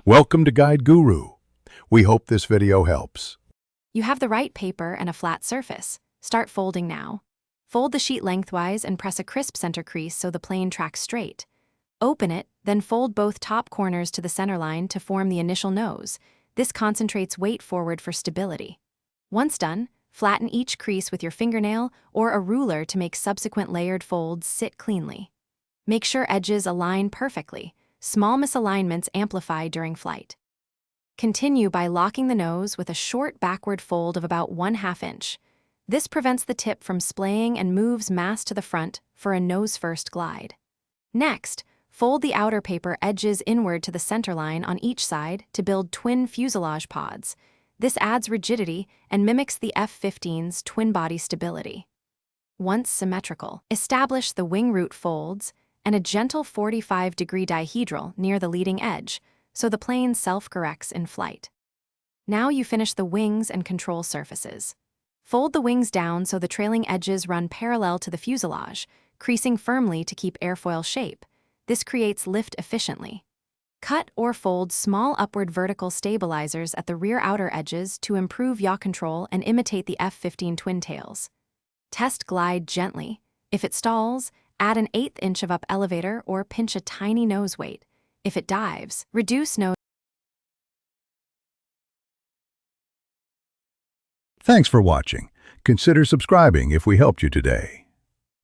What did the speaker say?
Welcome to Guide Guru. We hope this video helps. You have the right paper and a flat surface. Start folding now. Fold the sheet lengthwise and press a crisp center crease so the plane tracks straight. Open it, then fold both top corners to the center line to form the initial nose. This concentrates weight forward for stability. Once done, flatten each crease with your fingernail or a ruler to make subsequent layered folds sit cleanly. Make sure edges align perfectly. Small misalignments amplify during flight. Continue by locking the nose with a short backward fold of about 1/2 inch. This prevents the tip from splaying and moves mass to the front for a nose-first glide. Next, fold the outer paper edges inward to the center line on each side to build twin fuselage pods. This adds rigidity and mimics the F-15's twin-body stability. Once symmetrical, establish the wing root folds and a gentle 45-degree dihedral near the leading edge, so the plane self-corrects in flight. Now you finish the wings and control surfaces. Fold the wings down so the trailing edges run parallel to the fuselage, creasing firmly to keep airfoil shape. This creates lift efficiently. Cut or fold small upward vertical stabilizers at the rear outer edges to improve yaw control and imitate the F-15 twin tails. Test glide gently. If it stalls, add an 1/8 inch of up elevator or pinch a tiny nose weight. If it dives, reduce nose. Thanks for watching. Consider subscribing if we helped you today.